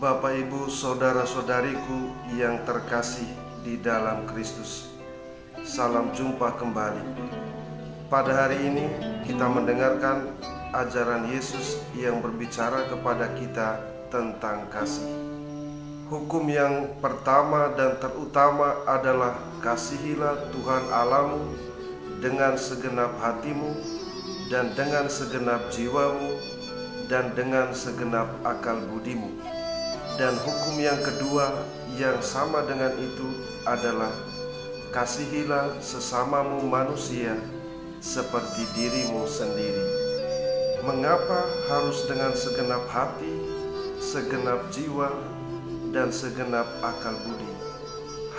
Bapak, Ibu, saudara-saudariku yang terkasih di dalam Kristus, salam jumpa kembali. Pada hari ini kita mendengarkan ajaran Yesus yang berbicara kepada kita tentang kasih. Hukum yang pertama dan terutama adalah kasihilah Tuhan Allahmu dengan segenap hatimu dan dengan segenap jiwamu dan dengan segenap akal budimu. Dan hukum yang kedua yang sama dengan itu adalah kasihilah sesamamu manusia seperti dirimu sendiri. Mengapa harus dengan segenap hati, segenap jiwa, dan segenap akal budi?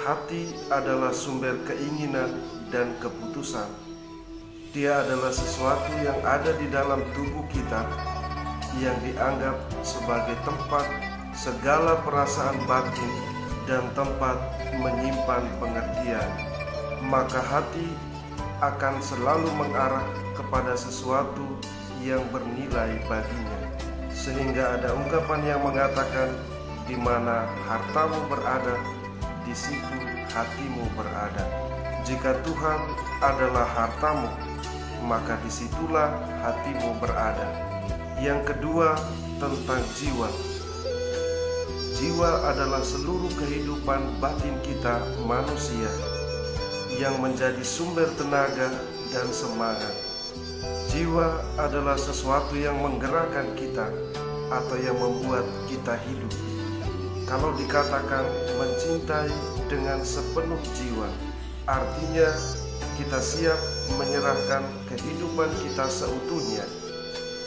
Hati adalah sumber keinginan dan keputusan. Dia adalah sesuatu yang ada di dalam tubuh kita yang dianggap sebagai tempat segala perasaan batin dan tempat menyimpan pengertian. Maka hati akan selalu mengarah kepada sesuatu yang bernilai baginya. Sehingga ada ungkapan yang mengatakan, di mana hartamu berada, di situ hatimu berada. Jika Tuhan adalah hartamu, maka disitulah hatimu berada. Yang kedua, tentang jiwa. Jiwa adalah seluruh kehidupan batin kita manusia yang menjadi sumber tenaga dan semangat. Jiwa adalah sesuatu yang menggerakkan kita atau yang membuat kita hidup. Kalau dikatakan mencintai dengan sepenuh jiwa, artinya kita siap menyerahkan kehidupan kita seutuhnya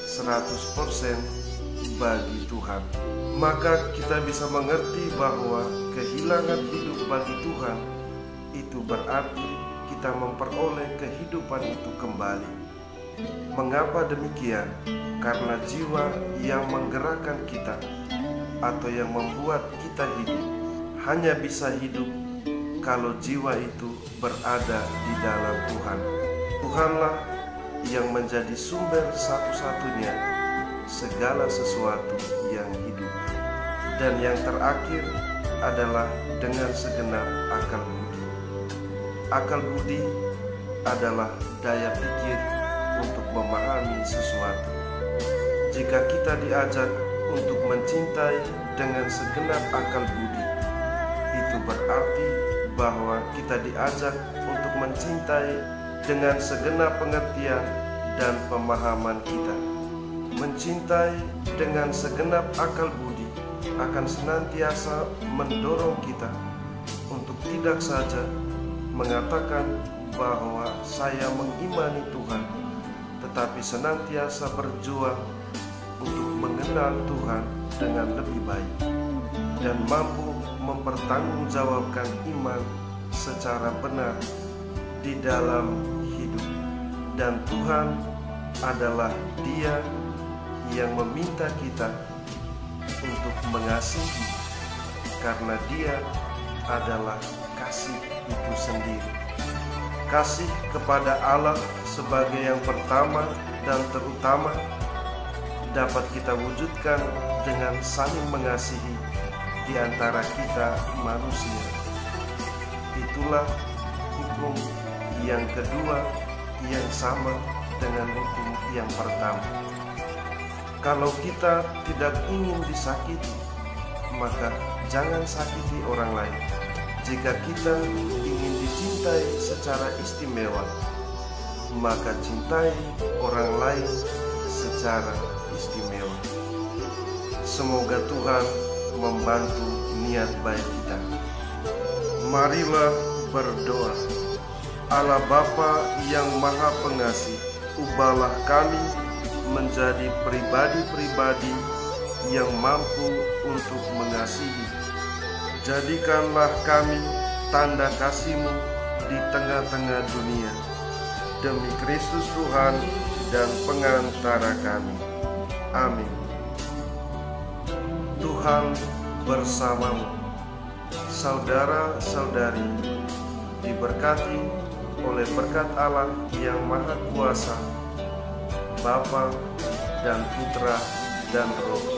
100% bagi Tuhan. Maka kita bisa mengerti bahwa kehilangan hidup bagi Tuhan itu berarti kita memperoleh kehidupan itu kembali. Mengapa demikian? Karena jiwa yang menggerakkan kita atau yang membuat kita hidup hanya bisa hidup kalau jiwa itu berada di dalam Tuhan. Tuhanlah yang menjadi sumber satu-satunya segala sesuatu yang hidup. Dan yang terakhir adalah dengan segenap akal budi. Akal budi adalah daya pikir untuk memahami sesuatu. Jika kita diajak untuk mencintai dengan segenap akal budi, itu berarti bahwa kita diajak untuk mencintai dengan segenap pengertian dan pemahaman kita. Mencintai dengan segenap akal budi akan senantiasa mendorong kita untuk tidak saja mengatakan bahwa saya mengimani Tuhan, tetapi senantiasa berjuang untuk mengenal Tuhan dengan lebih baik dan mampu mempertanggungjawabkan iman secara benar di dalam hidup. Dan Tuhan adalah Dia yang meminta kita untuk mengasihi, karena Dia adalah kasih itu sendiri. Kasih kepada Allah sebagai yang pertama dan terutama dapat kita wujudkan dengan saling mengasihi di antara kita manusia. Itulah hukum yang kedua yang sama dengan hukum yang pertama. Kalau kita tidak ingin disakiti, maka jangan sakiti orang lain. Jika kita ingin dicintai secara istimewa, maka cintai orang lain secara istimewa. Semoga Tuhan membantu niat baik kita. Marilah berdoa. Allah Bapa yang Maha Pengasih, ubahlah kami menjadi pribadi-pribadi yang mampu untuk mengasihi. Jadikanlah kami tanda kasih-Mu di tengah-tengah dunia. Demi Kristus Tuhan dan pengantara kami. Amin. Tuhan bersamamu. Saudara-saudari, diberkati oleh berkat Allah yang Maha Kuasa, Bapa dan Putra dan Roh